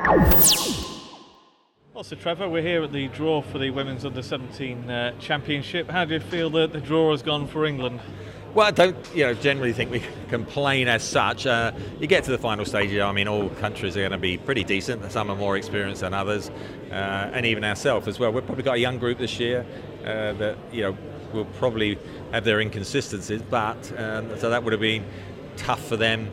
Well, so Trevor, we're here at the draw for the Women's Under-17 Championship. How do you feel that the draw has gone for England? Well, I don't, generally think we complain as such. You get to the final stage, I mean, all countries are going to be pretty decent. Some are more experienced than others, and even ourselves as well. We've probably got a young group this year that, will probably have their inconsistencies, but so that would have been tough for them.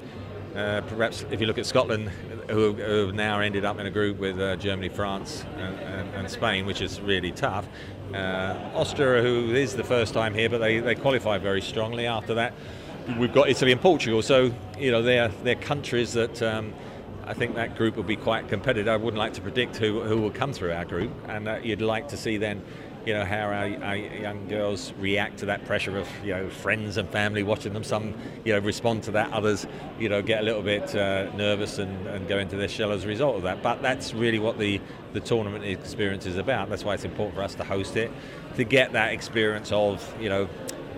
Perhaps if you look at Scotland, who have now ended up in a group with Germany, France, and Spain, which is really tough. Austria, who is the first time here, but they qualify very strongly. After that, we've got Italy and Portugal. So they're countries that I think that group will be quite competitive. I wouldn't like to predict who will come through our group, and you'd like to see then how our young girls react to that pressure of friends and family watching them. Some respond to that, others get a little bit nervous and go into their shell as a result of that. But that's really what the tournament experience is about. That's why it's important for us to host it, to get that experience of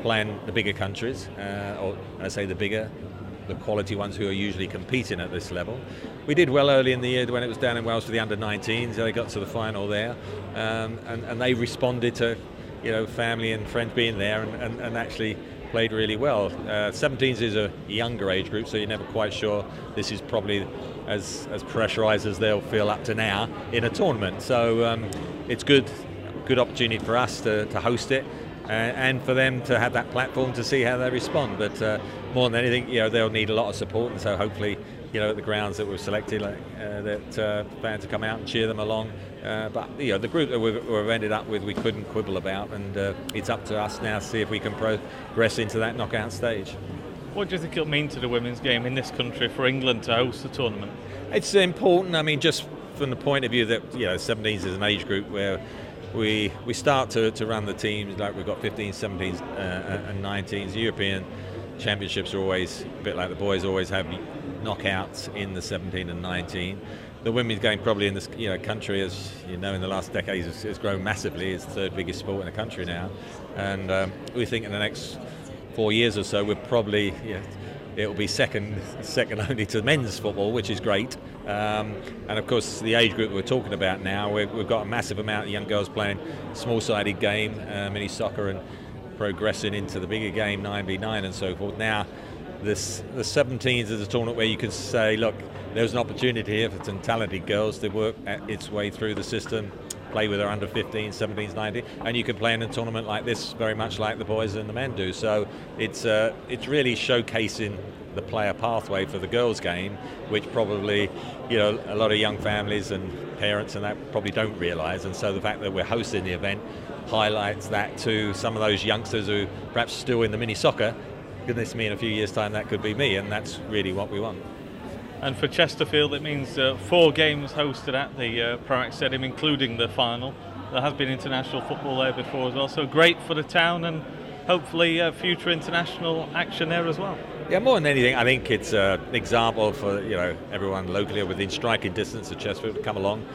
playing the bigger countries, or I say the quality ones who are usually competing at this level. We did well early in the year when it was down in Wales for the under-19s. They got to the final there, and they responded to family and friends being there, and actually played really well. 17s is a younger age group, so you're never quite sure. This is probably as pressurised as they'll feel up to now in a tournament. So it's good opportunity for us to host it. And for them to have that platform to see how they respond. But more than anything, they'll need a lot of support, and so hopefully, at the grounds that we've selected, that fans will come out and cheer them along. But the group that we've ended up with, we couldn't quibble about, and it's up to us now to see if we can progress into that knockout stage. What do you think it'll mean to the women's game in this country for England to host the tournament? It's important. I mean, just from the point of view that 17s is an age group where we start to run the teams like we've got 15s, 17s, and 19s. European championships are always a bit like the boys, always have knockouts in the 17 and 19. The women's game probably in this country, as in the last decade, has grown massively. It's the third biggest sport in the country now, and we think in the next 4 years or so we're probably it'll be second only to men's football, which is great. And of course, the age group we're talking about now, we've got a massive amount of young girls playing small-sided game, mini soccer, and progressing into the bigger game, 9v9 and so forth. Now, the 17s is a tournament where you can say, look, there's an opportunity here for some talented girls to work its way through the system, play with their under 15s, 17s, 19s, and you can play in a tournament like this very much like the boys and the men do. So it's really showcasing the player pathway for the girls' game, which probably a lot of young families and parents and that probably don't realise. And so the fact that we're hosting the event highlights that to some of those youngsters who perhaps still in the mini soccer. Goodness me, in a few years' time that could be me, and that's really what we want. And for Chesterfield, it means 4 games hosted at the Primark Stadium, including the final. There has been international football there before as well, so great for the town, and hopefully future international action there as well. Yeah, more than anything, I think it's an example for everyone locally within striking distance of Chesterfield to come along.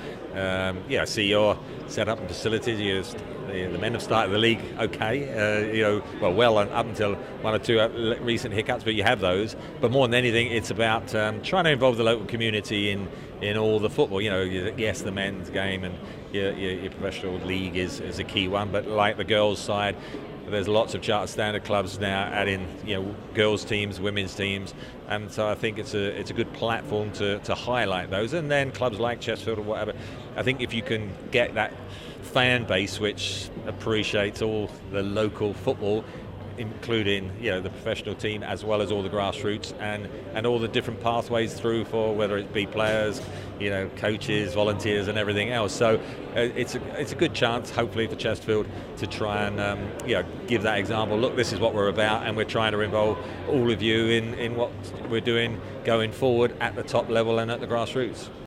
See your setup and facilities. The men have started the league okay, well up until 1 or 2 recent hiccups, but you have those. But more than anything, it's about trying to involve the local community in all the football. Yes, the men's game and your professional league is a key one, but like the girls' side, there's lots of chartered standard clubs now adding girls teams, women's teams, and so I think it's a good platform to highlight those. And then clubs like Chesterfield or whatever, I think if you can get that fan base which appreciates all the local football, including the professional team as well as all the grassroots and all the different pathways through for whether it be players, coaches, volunteers and everything else. So it's a good chance hopefully for Chesterfield to try and give that example. Look, this is what we're about, and we're trying to involve all of you in what we're doing going forward at the top level and at the grassroots.